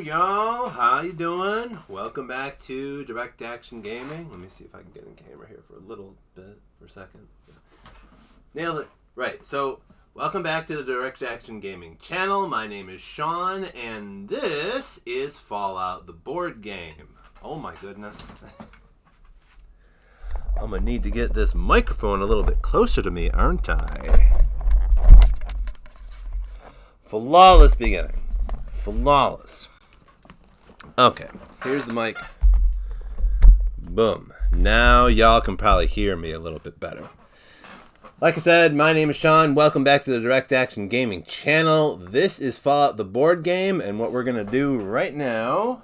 y'all, how you doing? Welcome back to Direct Action Gaming. Let me see if I can get in camera here for a little bit, for a second. Yeah. Nailed it. Right, so welcome back to the Direct Action Gaming channel. My name is Sean, and this is Fallout, the board game. Oh my goodness. I'm gonna need to get this microphone a little bit closer to me, aren't I? Flawless beginning. Flawless. Okay, here's the mic. Boom. Now y'all can probably hear me a little bit better. Like I said, my name is Sean. Welcome back to the Direct Action Gaming channel. This is Fallout the board game, and what we're going to do right now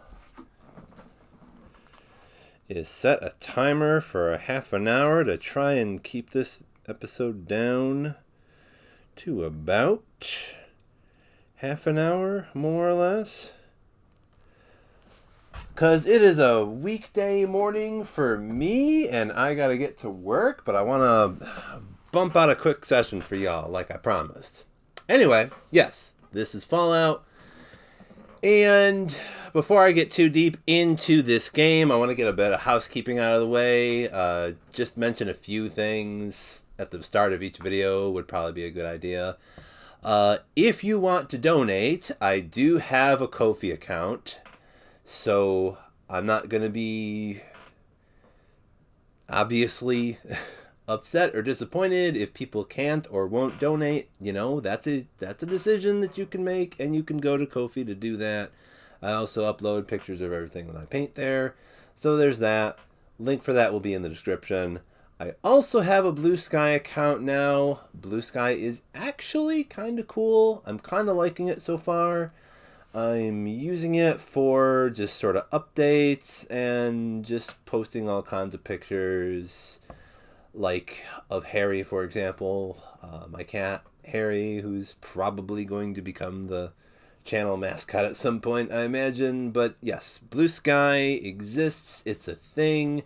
is set a timer for a half an hour to try and keep this episode down to about half an hour, more or less. Because it is a weekday morning for me, and I got to get to work, but I want to bump out a quick session for y'all, like I promised. Anyway, yes, this is Fallout. And before I get too deep into this game, I want to get a bit of housekeeping out of the way. Just mention a few things at the start of each video would probably be a good idea. If you want to donate, I do have a Ko-fi account, so I'm not going to be obviously upset or disappointed if people can't or won't donate. You know, that's a decision that you can make, and you can go to Ko-fi to do that. I also upload pictures of everything that I paint there, so there's that. Link for that will be in the description. I also have a Blue Sky account now. Blue Sky is actually kind of cool. I'm kind of liking it so far. I'm using it for just sort of updates and just posting all kinds of pictures, like of Harry, for example. My cat, Harry, who's probably going to become the channel mascot at some point, I imagine. But yes, Blue Sky exists. It's a thing.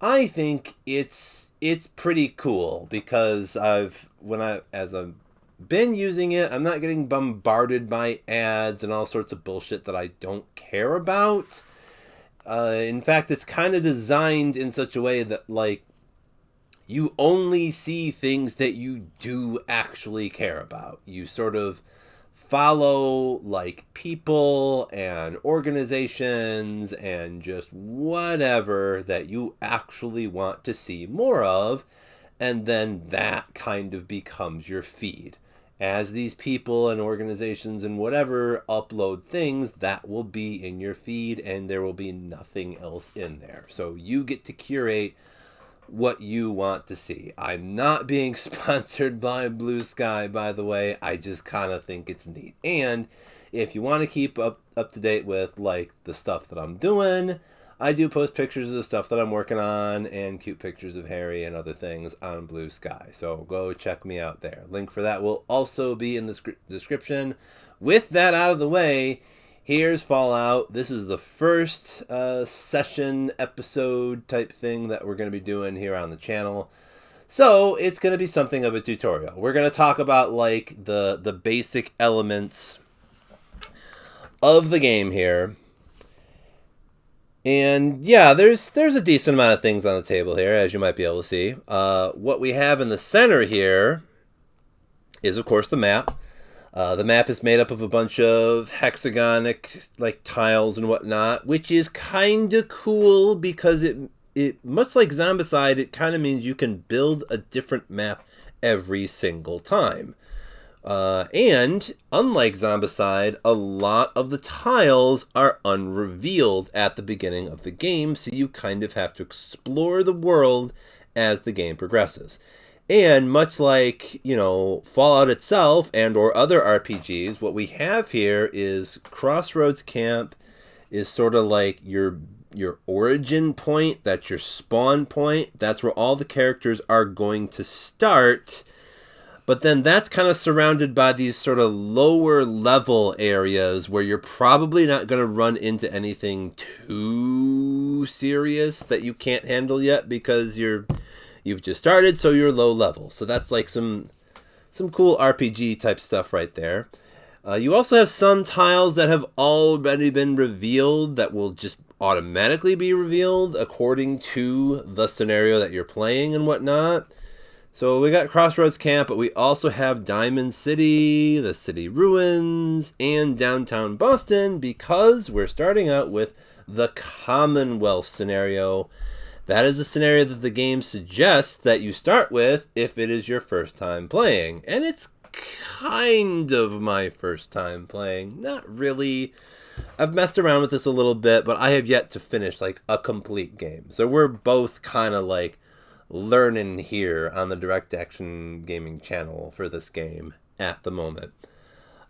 I think it's pretty cool because as I've been using it, I'm not getting bombarded by ads and all sorts of bullshit that I don't care about. In fact, it's kind of designed in such a way that, like, you only see things that you do actually care about. You sort of follow, like, people and organizations and just whatever that you actually want to see more of, and then that kind of becomes your feed. As these people and organizations and whatever upload things, that will be in your feed, and there will be nothing else in there. So you get to curate what you want to see. I'm not being sponsored by Blue Sky, by the way. I just kind of think it's neat. And if you want to keep up to date with, like, the stuff that I'm doing, I do post pictures of the stuff that I'm working on and cute pictures of Harry and other things on Blue Sky. So go check me out there. Link for that will also be in the description. With that out of the way, here's Fallout. This is the first session episode type thing that we're going to be doing here on the channel. So it's going to be something of a tutorial. We're going to talk about, like, the basic elements of the game here. And yeah, there's a decent amount of things on the table here, as you might be able to see. What we have in the center here is, of course, the map. The map is made up of a bunch of hexagonic, like, tiles and whatnot, which is kind of cool because it much like Zombicide, it kind of means you can build a different map every single time. And unlike Zombicide, a lot of the tiles are unrevealed at the beginning of the game, so you kind of have to explore the world as the game progresses. And much like, you know, Fallout itself and or other RPGs, what we have here is Crossroads Camp is sort of like your origin point, that's your spawn point, that's where all the characters are going to start. But then that's kind of surrounded by these sort of lower level areas where you're probably not going to run into anything too serious that you can't handle yet because you've just started, so you're low level. So that's like some cool RPG type stuff right there. You also have some tiles that have already been revealed that will just automatically be revealed according to the scenario that you're playing and whatnot. So we got Crossroads Camp, but we also have Diamond City, the city ruins, and downtown Boston because we're starting out with the Commonwealth scenario. That is the scenario that the game suggests that you start with if it is your first time playing. And it's kind of my first time playing. Not really. I've messed around with this a little bit, but I have yet to finish like a complete game. So we're both kind of like learning here on the Direct Action Gaming channel for this game at the moment.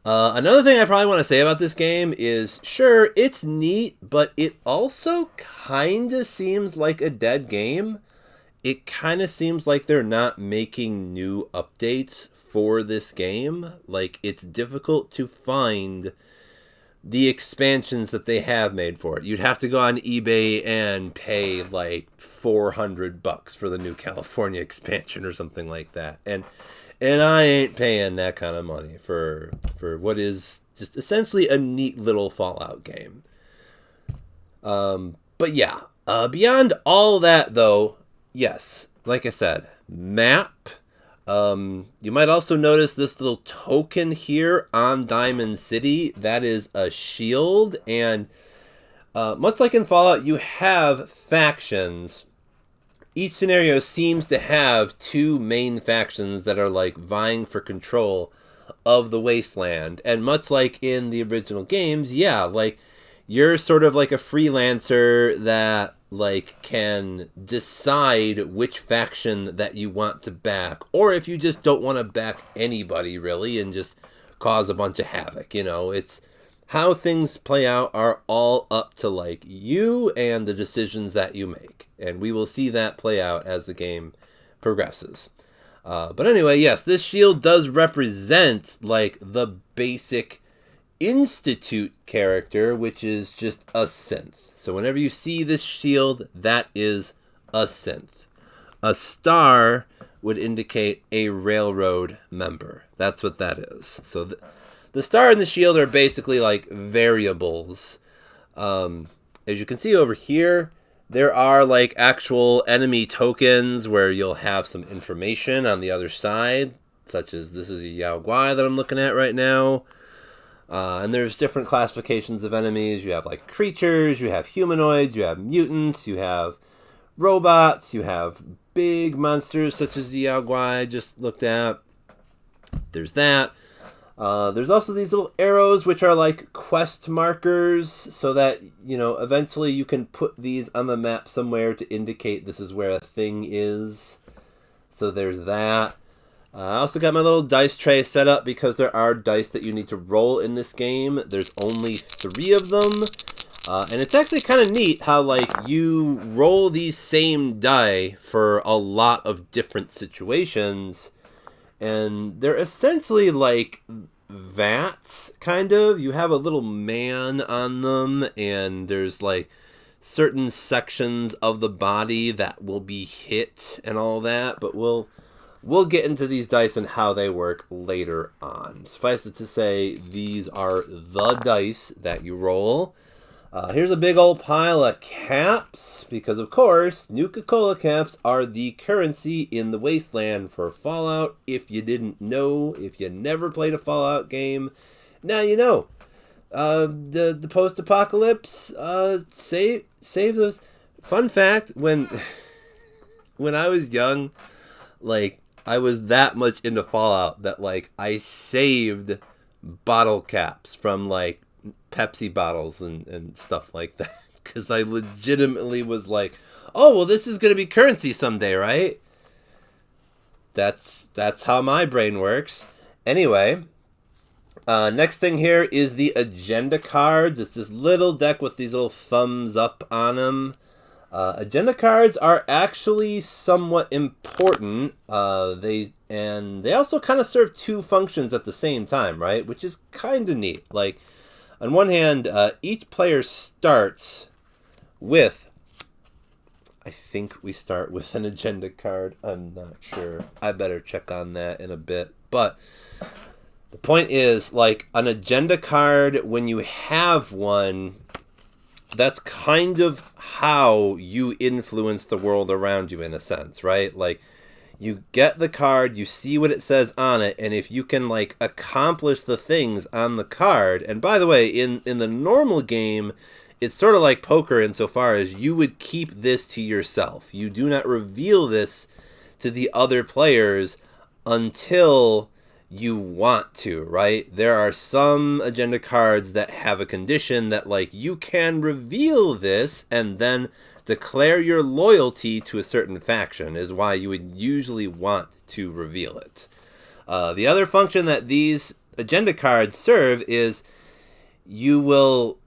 Another thing I probably want to say about this game is, sure, it's neat, but it also kind of seems like a dead game. It kind of seems like they're not making new updates for this game. Like, it's difficult to find the expansions that they have made for it. You'd have to go on eBay and pay like $400 for the new California expansion or something like that. And I ain't paying that kind of money for what is just essentially a neat little Fallout game. But yeah, beyond all that though, yes, like I said, map. You might also notice this little token here on Diamond City. That is a shield. And much like in Fallout, you have factions. Each scenario seems to have two main factions that are like vying for control of the wasteland. And much like in the original games, yeah, like you're sort of like a freelancer that like can decide which faction that you want to back, or if you just don't want to back anybody really and just cause a bunch of havoc. You know, it's how things play out are all up to like you and the decisions that you make, and we will see that play out as the game progresses. But anyway, yes, this shield does represent like the basic Institute character, which is just a synth. So whenever you see this shield, that is a synth. A star would indicate a railroad member. That's what that is. So the star and the shield are basically like variables. As you can see over here, there are like actual enemy tokens where you'll have some information on the other side, such as this is a Yao Guai that I'm looking at right now. And there's different classifications of enemies. You have like creatures, you have humanoids, you have mutants, you have robots, you have big monsters such as the Yao Guai I just looked at. There's that. There's also these little arrows which are like quest markers so that, you know, eventually you can put these on the map somewhere to indicate this is where a thing is. So there's that. I also got my little dice tray set up because there are dice that you need to roll in this game. There's only 3 of them. And it's actually kind of neat how, like, you roll these same die for a lot of different situations. And they're essentially like vats, kind of. You have a little man on them, and there's, like, certain sections of the body that will be hit and all that. But We'll get into these dice and how they work later on. Suffice it to say, these are the dice that you roll. Here's a big old pile of caps, because of course, Nuka-Cola caps are the currency in the wasteland for Fallout. If you didn't know, if you never played a Fallout game, now you know. The post-apocalypse, save those. Fun fact, when I was young, like, I was that much into Fallout that, like, I saved bottle caps from, like, Pepsi bottles and stuff like that. Because I legitimately was like, oh, well, this is going to be currency someday, right? That's how my brain works. Anyway, next thing here is the agenda cards. It's this little deck with these little thumbs up on them. Agenda cards are actually somewhat important. They also kind of serve 2 functions at the same time, right? Which is kind of neat. Like, on one hand, each player starts with, I think we start with an agenda card. I'm not sure. I better check on that in a bit. But The point is, like, an agenda card, when you have one, that's kind of how you influence the world around you, in a sense, right? Like, you get the card, you see what it says on it, and if you can, like, accomplish the things on the card, and by the way, in the normal game, it's sort of like poker insofar as you would keep this to yourself. You do not reveal this to the other players until you want to, right? There are some agenda cards that have a condition that, like, you can reveal this and then declare your loyalty to a certain faction, is why you would usually want to reveal it. The other function that these agenda cards serve is you will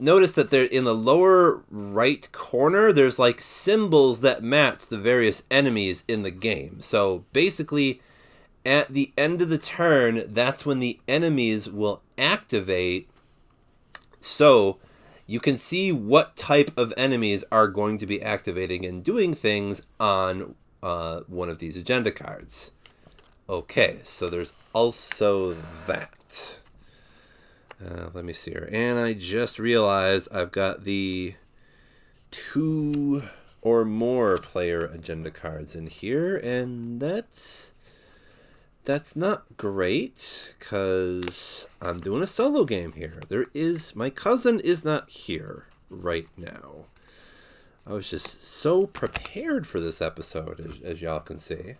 notice that they're in the lower right corner, there's like symbols that match the various enemies in the game. So basically, at the end of the turn, that's when the enemies will activate. So you can see what type of enemies are going to be activating and doing things on one of these agenda cards. Okay, so there's also that. Let me see here. And I just realized I've got the 2 or more player agenda cards in here, and that's not great, because I'm doing a solo game here. My cousin is not here right now. I was just so prepared for this episode, as y'all can see.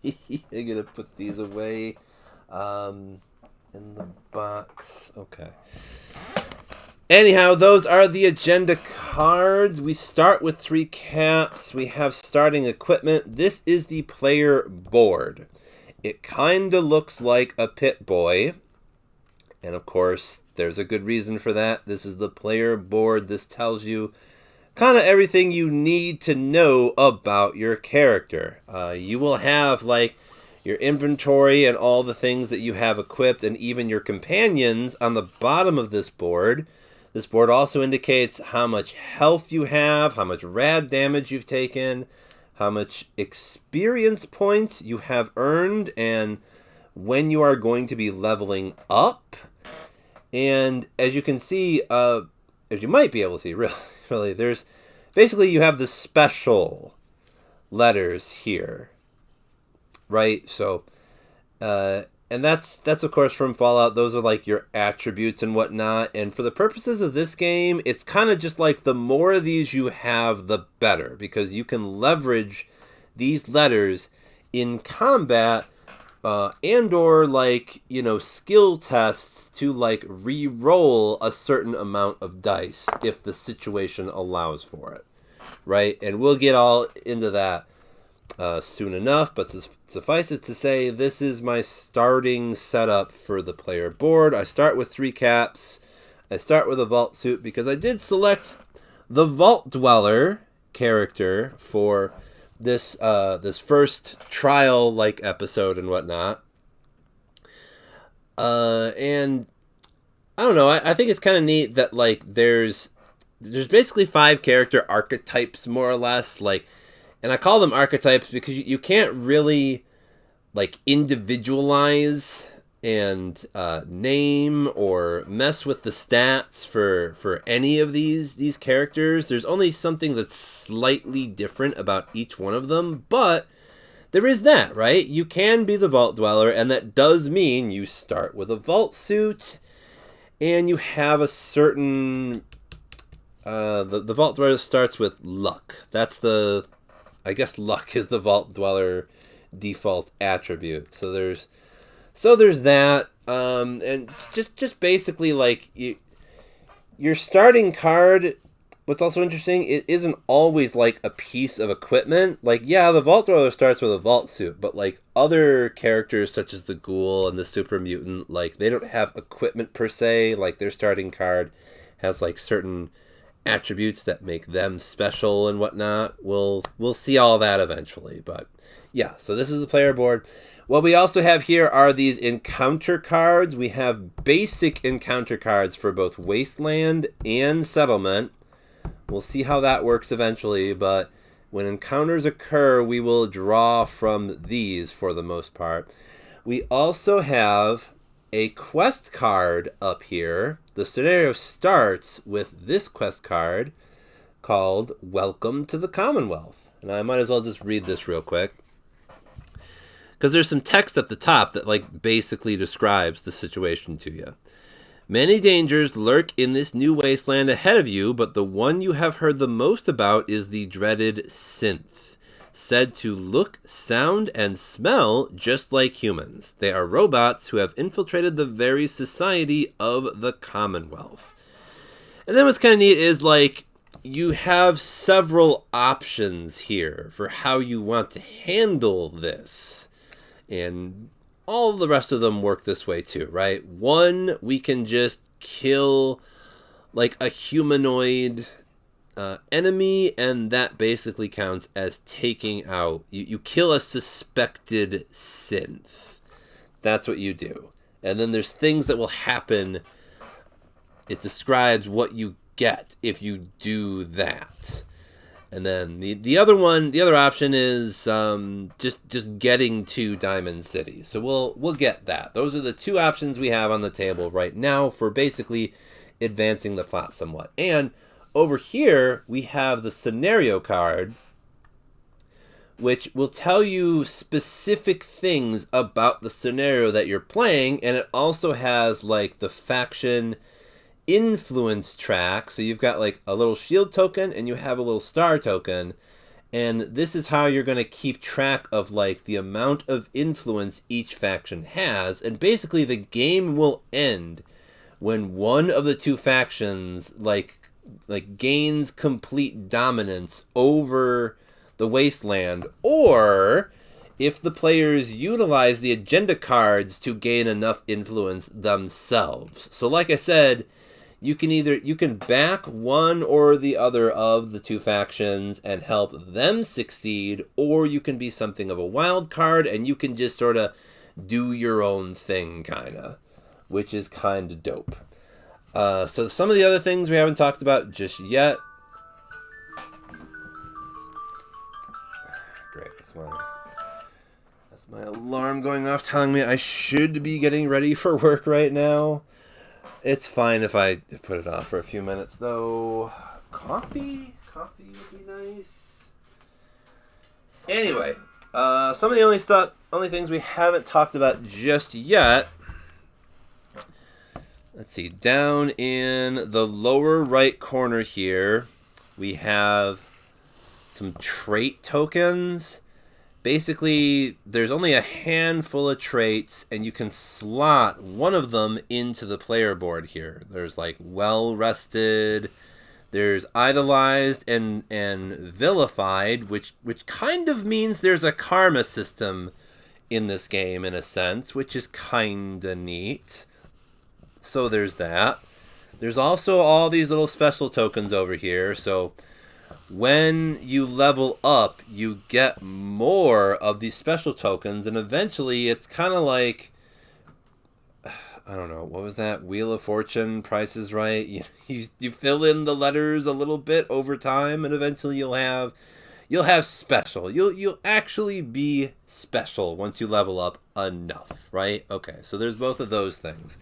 I'm gonna put these away in the box. Okay. Anyhow, those are the agenda cards. We start with 3 caps. We have starting equipment. This is the player board. It kind of looks like a Pip-Boy. And of course, there's a good reason for that. This is the player board. This tells you kind of everything you need to know about your character. You will have, like, your inventory and all the things that you have equipped, and even your companions on the bottom of this board. This board also indicates how much health you have, how much rad damage you've taken, how much experience points you have earned, and when you are going to be leveling up. And as you can see, as you might be able to see, really, there's basically, you have the special letters here, right? So, and that's of course from Fallout. Those are like your attributes and whatnot. And for the purposes of this game, it's kind of just like the more of these you have, the better, because you can leverage these letters in combat, and or, like, you know, skill tests to, like, re-roll a certain amount of dice if the situation allows for it, right? And we'll get all into that soon enough, but suffice it to say, this is my starting setup for the player board. I start with 3 caps. I start with a Vault Suit because I did select the Vault Dweller character for this first trial-like episode and whatnot. And I don't know, I think it's kind of neat that, like, there's basically 5 character archetypes, more or less, like. And I call them archetypes because you can't really, like, individualize and name or mess with the stats for any of these characters. There's only something that's slightly different about each one of them, but there is that, right? You can be the Vault Dweller, and that does mean you start with a Vault Suit, and you have a certain. The Vault Dweller starts with luck. I guess luck is the Vault Dweller default attribute. So there's that, and just basically, like, your starting card. What's also interesting, it isn't always like a piece of equipment. Like, yeah, the Vault Dweller starts with a Vault Suit, but, like, other characters such as the Ghoul and the Super Mutant, like, they don't have equipment per se. Like, their starting card has, like, certain attributes that make them special and whatnot. We'll see all that eventually, but yeah, so this is the player board. What we also have here are these encounter cards. We have basic encounter cards for both Wasteland and Settlement. We'll see how that works eventually, but when encounters occur, we will draw from these for the most part. We also have a quest card up here. The scenario starts with this quest card called Welcome to the Commonwealth. And I might as well just read this real quick, because there's some text at the top that like basically describes the situation to you. Many dangers lurk in this new wasteland ahead of you, but the one you have heard the most about is the dreaded synth, said to look, sound, and smell just like humans. They are robots who have infiltrated the very society of the Commonwealth. And then what's kind of neat is like you have several options here for how you want to handle this. And all the rest of them work this way too, right? One, we can just kill like a humanoid enemy, and that basically counts as taking out. You kill a suspected synth. That's what you do. And then there's things that will happen. It describes what you get if you do that. And then the other option is just getting to Diamond City. So we'll get that. Those are the two options we have on the table right now for basically advancing the plot somewhat. And over here we have the scenario card, which will tell you specific things about the scenario that you're playing, and it also has like the faction influence track. So you've got like a little shield token and you have a little star token, and this is how you're going to keep track of like the amount of influence each faction has. And basically the game will end when one of the two factions like gains complete dominance over the wasteland, or if the players utilize the agenda cards to gain enough influence themselves. So like I said, you can back one or the other of the two factions and help them succeed, or you can be something of a wild card and you can just sort of do your own thing, kind of, which is kind of dope. So some of the other things we haven't talked about just yet. Great, that's my alarm going off telling me I should be getting ready for work right now. It's fine if I put it off for a few minutes, though. Coffee would be nice. Anyway, some of the only things we haven't talked about just yet. Let's see. Down in the lower right corner here, we have some trait tokens. Basically, there's only a handful of traits, and you can slot one of them into the player board here. There's like well-rested, there's idolized, and vilified, which kind of means there's a karma system in this game in a sense, which is kind of neat. So there's that. There's also all these little special tokens over here, so when you level up, you get more of these special tokens, and eventually it's kind of like, I don't know, what was that? Wheel of Fortune, Price is Right. You fill in the letters a little bit over time, and eventually you'll have special. You'll actually be special once you level up enough, right? Okay, so there's both of those things.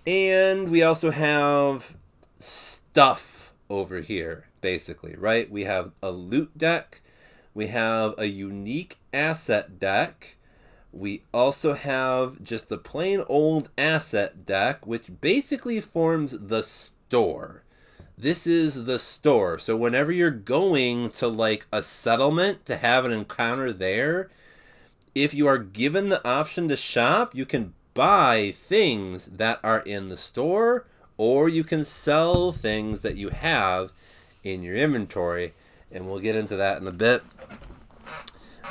And we also have stuff over here, basically, right? We have a loot deck. We have a unique asset deck. We also have just the plain old asset deck, which basically forms the store. This is the store. So whenever you're going to like a settlement to have an encounter there, if you are given the option to shop, you can buy things that are in the store, or you can sell things that you have in your inventory, and we'll get into that in a bit.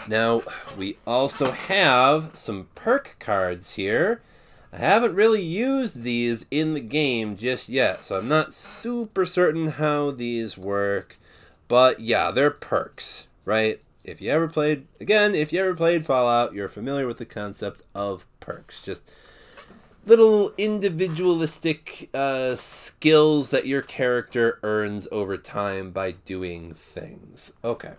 Now, we also have some perk cards here. I haven't really used these in the game just yet, so I'm not super certain how these work, but yeah, they're perks, right? If you ever played Fallout, you're familiar with the concept of perks. Just little individualistic skills that your character earns over time by doing things. Okay.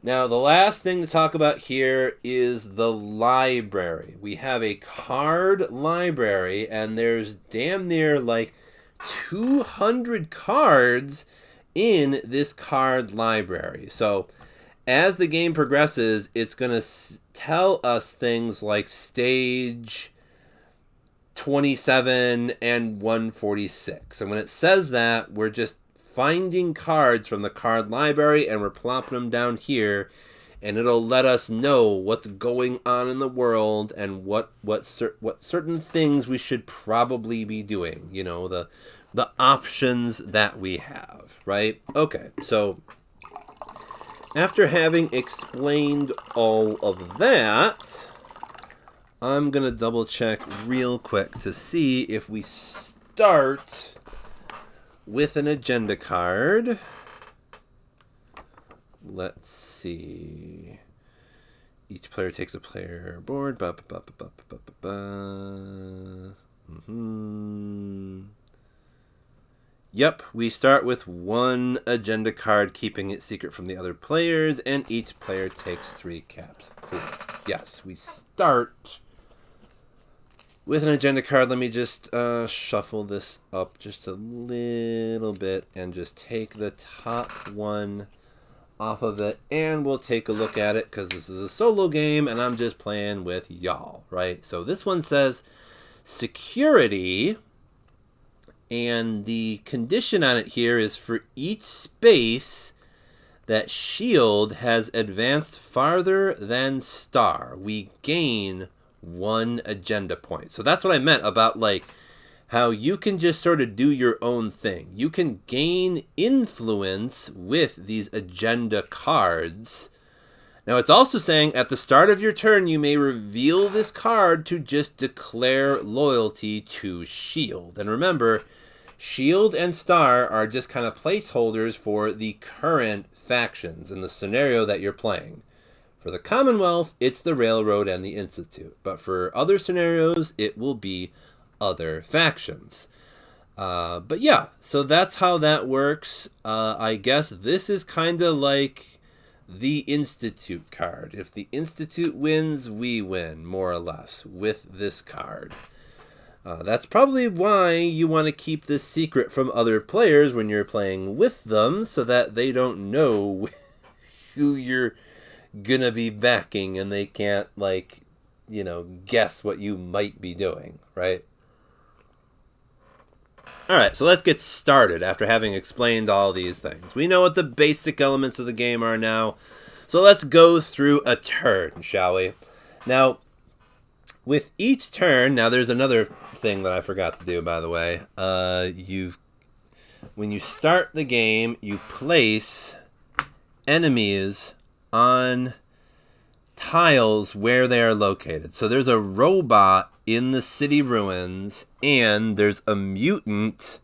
Now, the last thing to talk about here is the library. We have a card library, and there's damn near like 200 cards in this card library. So, as the game progresses, it's going to tell us things like stage 27 and 146. And when it says that, we're just finding cards from the card library and we're plopping them down here, and it'll let us know what's going on in the world and what certain things we should probably be doing, you know, the options that we have, right? Okay, so after having explained all of that, I'm going to double check real quick to see if we start with an agenda card. Let's see. Each player takes a player board. Yep, we start with one agenda card, keeping it secret from the other players, and each player takes 3 caps. Cool. Yes, we start with an agenda card. Let me just shuffle this up just a little bit and just take the top one off of it, and we'll take a look at it because this is a solo game and I'm just playing with y'all, right? So this one says security, and the condition on it here is for each space that shield has advanced farther than star, we gain 1 agenda point. So that's what I meant about like how you can just sort of do your own thing. You can gain influence with these agenda cards. Now it's also saying at the start of your turn you may reveal this card to just declare loyalty to shield. And remember, shield and star are just kind of placeholders for the current factions in the scenario that you're playing. For the Commonwealth, it's the Railroad and the Institute. But for other scenarios, it will be other factions. But yeah, so that's how that works. I guess this is kind of like the Institute card. If the Institute wins, we win, more or less, with this card. That's probably why you want to keep this secret from other players when you're playing with them, so that they don't know who you're gonna be backing and they can't, like, you know, guess what you might be doing, right? Alright, so let's get started after having explained all these things. We know what the basic elements of the game are now, so let's go through a turn, shall we? Now, with each turn, now there's another thing that I forgot to do, by the way. When you start the game, you place enemies on tiles where they are located. So there's a robot in the city ruins, and there's a mutant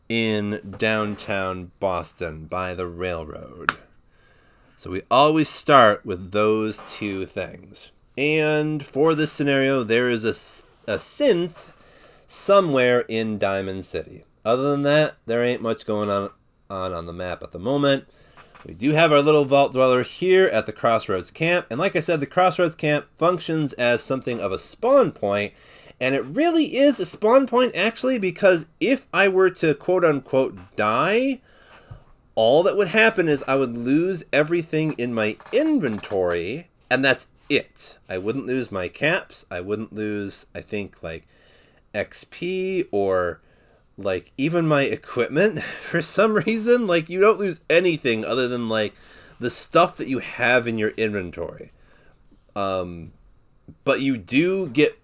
in downtown Boston by the railroad. So we always start with those 2 things. And for this scenario, there is a synth somewhere in Diamond City. Other than that, there ain't much going on the map at the moment. We do have our little Vault Dweller here at the Crossroads Camp. And like I said, the Crossroads Camp functions as something of a spawn point. And it really is a spawn point, actually, because if I were to quote-unquote die, all that would happen is I would lose everything in my inventory, and that's it. I wouldn't lose my caps. I wouldn't lose, I think, like, XP or like even my equipment for some reason. Like, you don't lose anything other than like the stuff that you have in your inventory. But you do get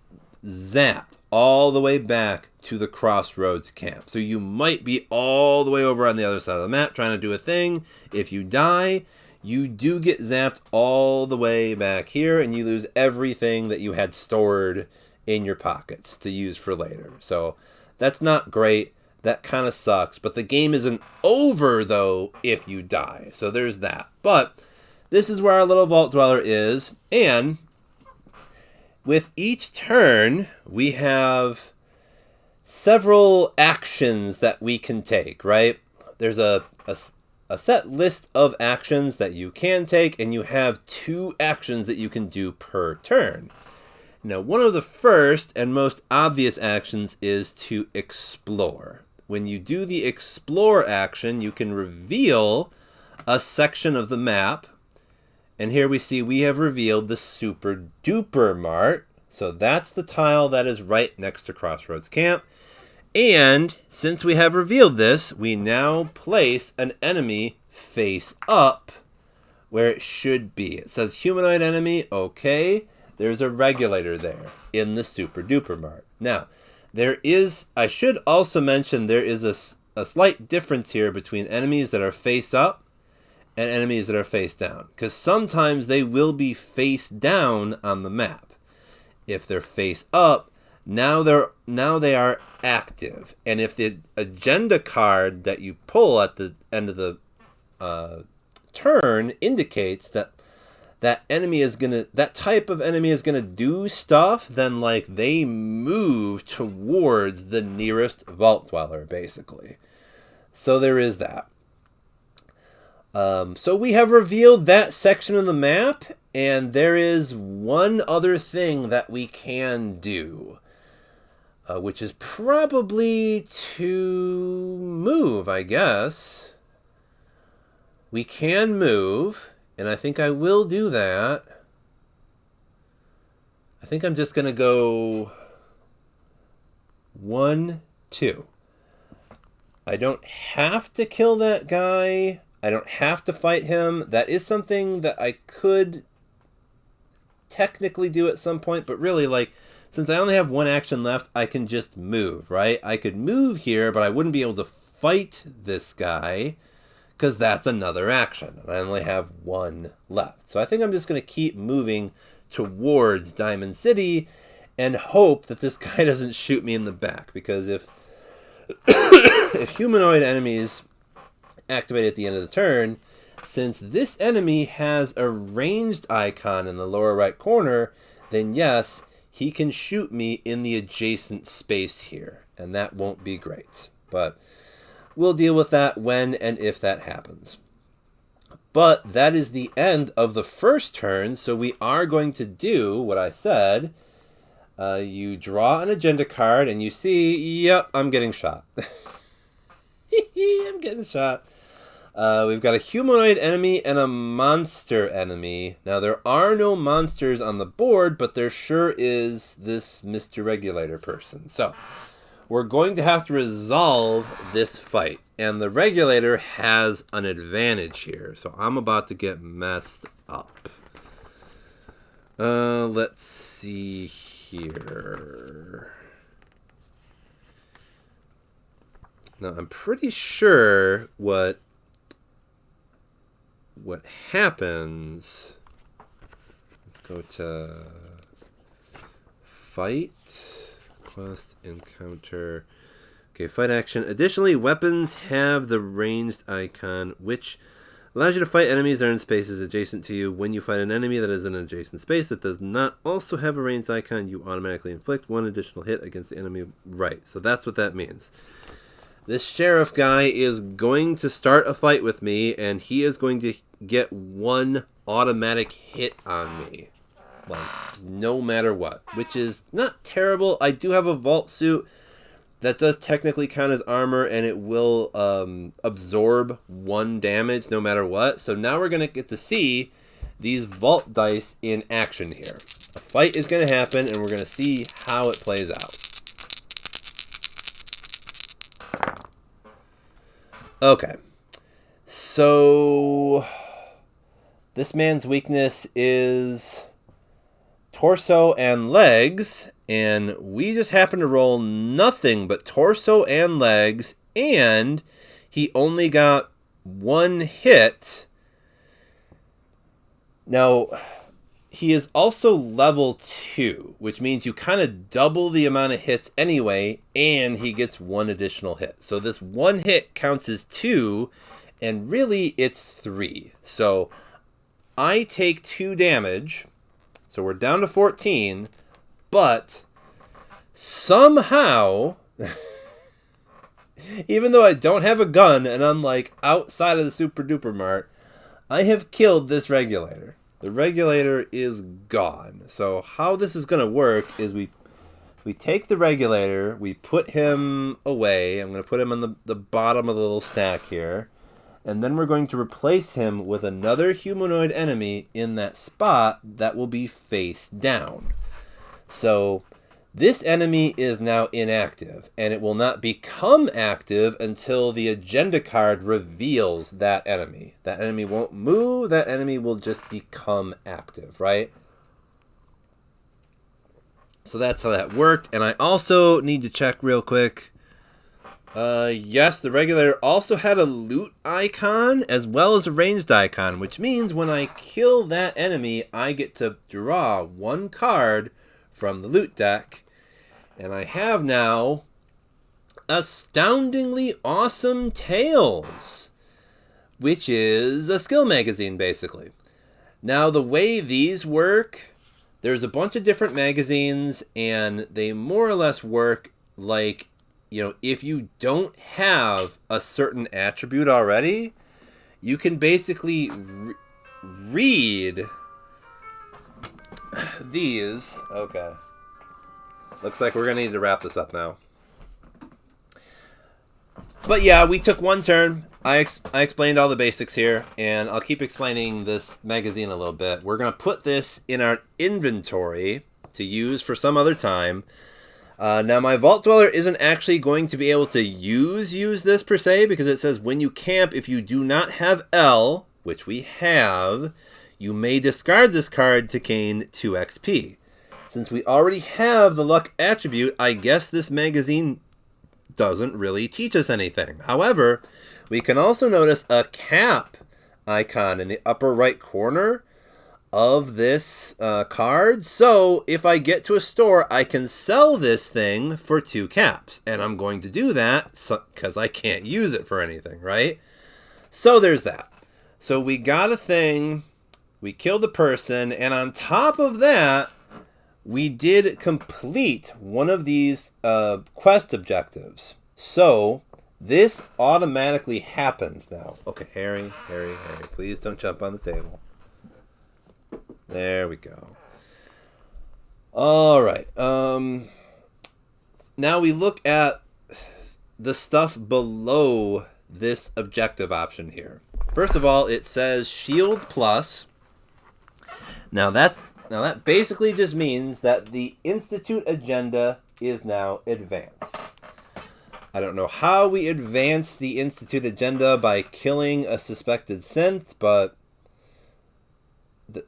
zapped all the way back to the Crossroads Camp. So you might be all the way over on the other side of the map trying to do a thing. If you die, you do get zapped all the way back here, and you lose everything that you had stored in your pockets to use for later. So that's not great. That kind of sucks. But the game isn't over, though, if you die. So there's that. But this is where our little Vault Dweller is. And with each turn, we have several actions that we can take, right? There's a a set list of actions that you can take, and you have 2 actions that you can do per turn. Now, one of the first and most obvious actions is to explore. When you do the explore action, you can reveal a section of the map. And here we see we have revealed the Super Duper Mart. So that's the tile that is right next to Crossroads Camp. And since we have revealed this, we now place an enemy face up where it should be. It says humanoid enemy, okay. There's a regulator there in the Super Duper Mart. Now, I should also mention there is a slight difference here between enemies that are face up and enemies that are face down. Because sometimes they will be face down on the map. If they're face up, now they are active. And if the agenda card that you pull at the end of the turn indicates that that type of enemy is gonna do stuff, then like they move towards the nearest vault dweller, basically. So there is that. So we have revealed that section of the map, and there is one other thing that we can do, which is probably to move, I guess. We can move. And I think I will do that. I think I'm just going to go 1, 2. I don't have to kill that guy. I don't have to fight him. That is something that I could technically do at some point. But really, like, since I only have 1 action left, I can just move, right? I could move here, but I wouldn't be able to fight this guy, because that's another action. And I only have 1 left. So I think I'm just going to keep moving towards Diamond City and hope that this guy doesn't shoot me in the back. Because if humanoid enemies activate at the end of the turn, since this enemy has a ranged icon in the lower right corner, then yes, he can shoot me in the adjacent space here. And that won't be great. But we'll deal with that when and if that happens. But that is the end of the first turn, so we are going to do what I said. You draw an agenda card, and you see, yep, I'm getting shot. I'm getting shot. We've got a humanoid enemy and a monster enemy. Now, there are no monsters on the board, but there sure is this Mr. Regulator person. So we're going to have to resolve this fight. And the regulator has an advantage here. So I'm about to get messed up. Let's see here. Now, I'm pretty sure what happens. Let's go to fight. Quest, encounter. Okay, fight action. Additionally, weapons have the ranged icon, which allows you to fight enemies that are in spaces adjacent to you. When you fight an enemy that is in an adjacent space that does not also have a ranged icon, you automatically inflict 1 additional hit against the enemy. Right, so that's what that means. This sheriff guy is going to start a fight with me, and he is going to get 1 automatic hit on me. Like, no matter what, which is not terrible. I do have a vault suit that does technically count as armor, and it will absorb 1 damage no matter what. So now we're going to get to see these vault dice in action here. A fight is going to happen, and we're going to see how it plays out. Okay. So this man's weakness is torso and legs, and we just happen to roll nothing but torso and legs, and he only got 1 hit. Now, he is also level 2, which means you kind of double the amount of hits anyway, and he gets 1 additional hit. So this 1 hit counts as 2, and really it's 3. So I take 2 damage. So we're down to 14, but somehow Even though I don't have a gun and I'm like outside of the Super Duper Mart, I have killed this regulator. The regulator is gone. So how this is going to work is we take the regulator, we put him away. I'm going to put him on the bottom of the little stack here. And then we're going to replace him with another humanoid enemy in that spot that will be face down. So this enemy is now inactive, and it will not become active until the agenda card reveals that enemy. That enemy won't move, that enemy will just become active, right? So that's how that worked. And I also need to check real quick. Yes, the regulator also had a loot icon as well as a ranged icon, which means when I kill that enemy, I get to draw one card from the loot deck. And I have now Astoundingly Awesome Tales, which is a skill magazine, basically. Now, the way these work, there's a bunch of different magazines, and they more or less work like, you know, if you don't have a certain attribute already, you can basically read these. Okay. Looks like we're going to need to wrap this up now. But yeah, we took one turn. I explained all the basics here, and I'll keep explaining this magazine a little bit. We're going to put this in our inventory to use for some other time. Now, my Vault Dweller isn't actually going to be able to use this per se, because it says when you camp, if you do not have L, which we have, you may discard this card to gain 2 XP. Since we already have the luck attribute, I guess this magazine doesn't really teach us anything. However, we can also notice a cap icon in the upper right corner of this card. So if I get to a store, I can sell this thing for 2 caps. And I'm going to do that because I can't use it for anything, right? So there's that. So we got a thing, we killed the person, and on top of that, we did complete one of these quest objectives. So this automatically happens now. Okay, Harry, please don't jump on the table. There we go. All right. Now we look at the stuff below this objective option here. First of all, it says Shield Plus. Now that basically just means that the Institute agenda is now advanced. I don't know how we advance the Institute agenda by killing a suspected synth, but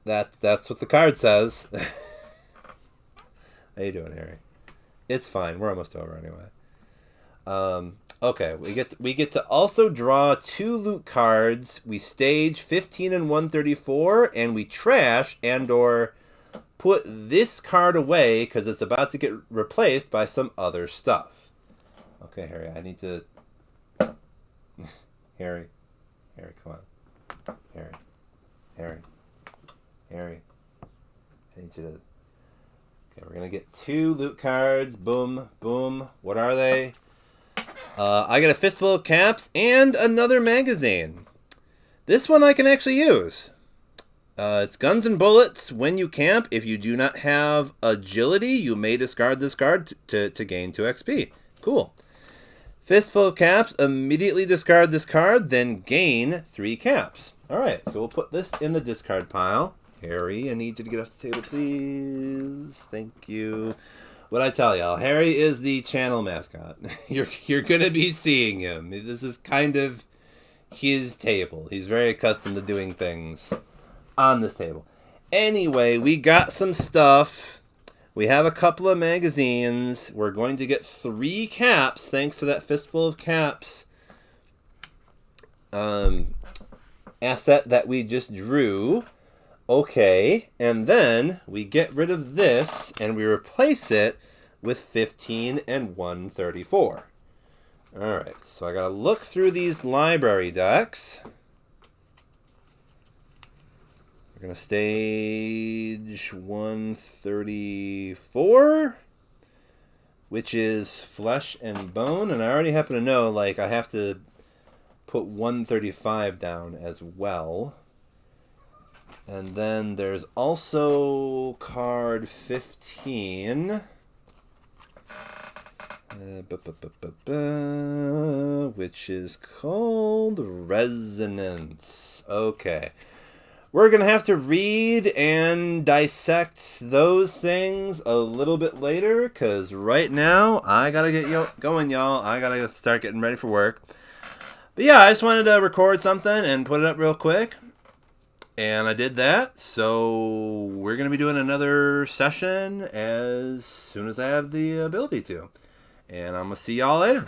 that's what the card says. How you doing, Harry? It's fine. We're almost over anyway. Okay, we get to also draw 2 loot cards. We stage 15 and 134, and we trash and/or put this card away because it's about to get replaced by some other stuff. Okay, Harry, I need to. Harry, come on. Harry. I need you to. Okay, we're gonna get 2 loot cards. Boom, boom. What are they? I get a Fistful of Caps and another magazine. This one I can actually use. It's Guns and Bullets. When you camp, if you do not have agility, you may discard this card to gain 2 XP. Cool. Fistful of Caps, immediately discard this card, then gain 3 caps. Alright, so we'll put this in the discard pile. Harry, I need you to get off the table, please. Thank you. What'd I tell y'all? Harry is the channel mascot. You're gonna be seeing him. This is kind of his table. He's very accustomed to doing things on this table. Anyway, we got some stuff. We have a couple of magazines. We're going to get 3 caps thanks to that Fistful of Caps asset that we just drew. Okay, and then we get rid of this and we replace it with 15 and 134. Alright, so I gotta look through these library decks. We're gonna stage 134, which is Flesh and Bone. And I already happen to know, like, I have to put 135 down as well. And then there's also card 15. Which is called Resonance. Okay. We're going to have to read and dissect those things a little bit later, because right now I got to get going, y'all. I got to start getting ready for work. But yeah, I just wanted to record something and put it up real quick. And I did that, so we're going to be doing another session as soon as I have the ability to. And I'm going to see y'all later.